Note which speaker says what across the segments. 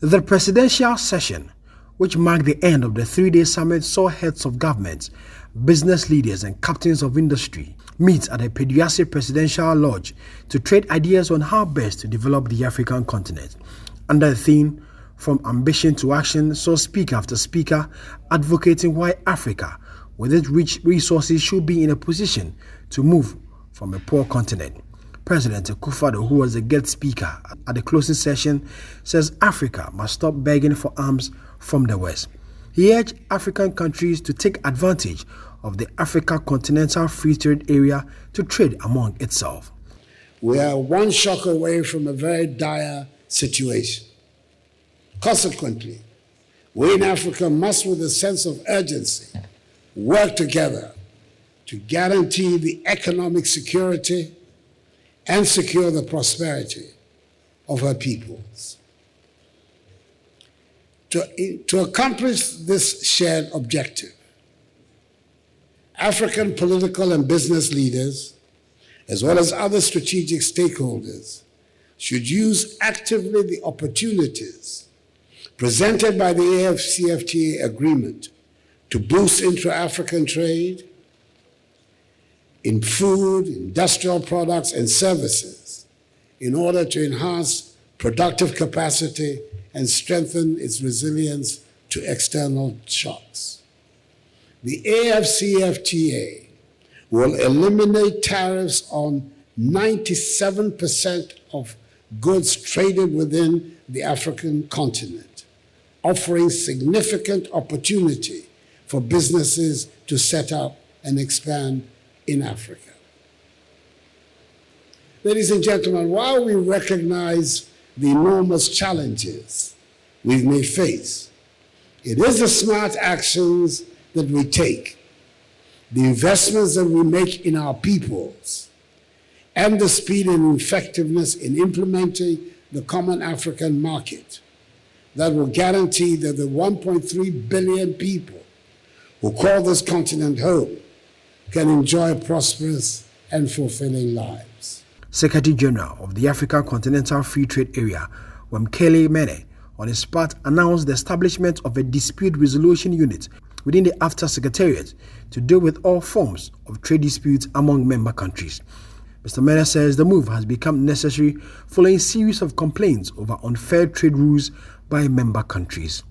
Speaker 1: The presidential session, which marked the end of the three-day summit, saw heads of governments, business leaders and captains of industry meet at the Peduase Presidential Lodge to trade ideas on how best to develop the African continent. Under the theme, From Ambition to Action, saw speaker after speaker advocating why Africa, with its rich resources, should be in a position to move from a poor continent. President Akufo-Addo, who was the guest speaker at the closing session, says Africa must stop begging for arms from the West. He urged African countries to take advantage of the Africa Continental Free Trade Area to trade among itself.
Speaker 2: We are one shock away from a very dire situation. Consequently, we in Africa must, with a sense of urgency, work together to guarantee the economic security and secure the of her peoples. To accomplish this shared objective, African political and business leaders, as well as other strategic stakeholders, should use actively the opportunities presented by the AFCFTA agreement to boost intra-African trade in food, industrial products, and services in order to enhance productive capacity and strengthen its resilience to external shocks. The AFCFTA will eliminate tariffs on 97% of goods traded within the African continent, offering significant opportunity for businesses to set up and expand in Africa. Ladies and gentlemen, while we recognize the enormous challenges we may face, it is the smart actions that we take, the investments that we make in our peoples, and the speed and effectiveness in implementing the common African market that will guarantee that the 1.3 billion people who call this continent home can enjoy prosperous and fulfilling lives.
Speaker 1: Secretary General of the African Continental Free Trade Area, Wamkele Mene, on his part announced the establishment of a dispute resolution unit within the AFTA Secretariat to deal with all forms of trade disputes among member countries. Mr. Mene says the move has become necessary following a series of complaints over unfair trade rules by member countries.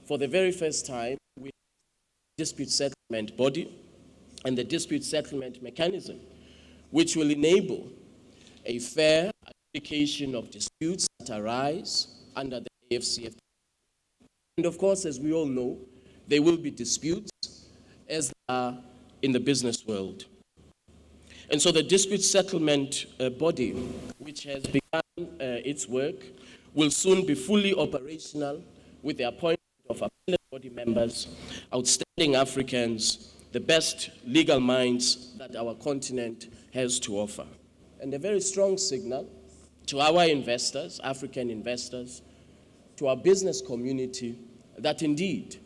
Speaker 3: For the very first time, we have a dispute settlement body and the dispute settlement mechanism, which will enable a fair adjudication of disputes that arise under the AFCFTA. And of course, as we all know, there will be disputes as there are in the business world. And so the dispute settlement body, which has begun its work, will soon be fully operational with the appointment of appellate body members, outstanding Africans, the best legal minds that our continent has to offer. And a very strong signal to our investors, African investors, to our business community, that indeed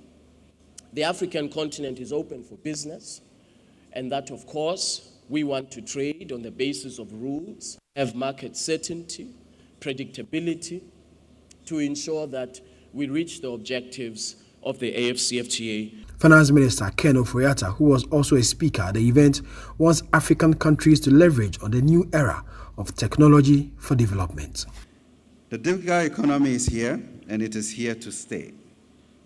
Speaker 3: the African continent is open for business, and that, of course, we want to trade on the basis of rules, have market certainty, predictability, to ensure that we reach the objectives of the AFCFTA.
Speaker 1: Finance Minister Ken Ofori-Atta, who was also a speaker at the event, wants African countries to leverage on the new era of technology for development.
Speaker 4: The digital economy is here, and it is here to stay.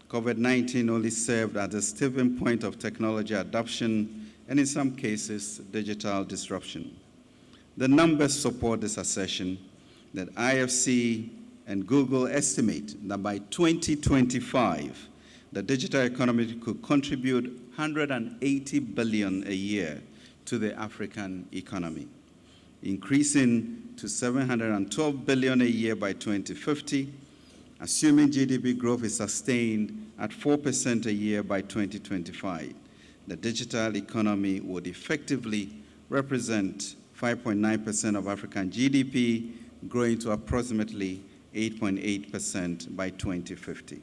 Speaker 4: COVID-19 only served as a tipping point of technology adoption and, in some cases, digital disruption. The numbers support this assertion that IFC and Google estimate that by 2025, the digital economy could contribute 180 billion a year to the African economy, increasing to 712 billion a year by 2050, assuming GDP growth is sustained at 4% a year by 2025. The digital economy would effectively represent 5.9% of African GDP, growing to approximately 8.8% by 2050.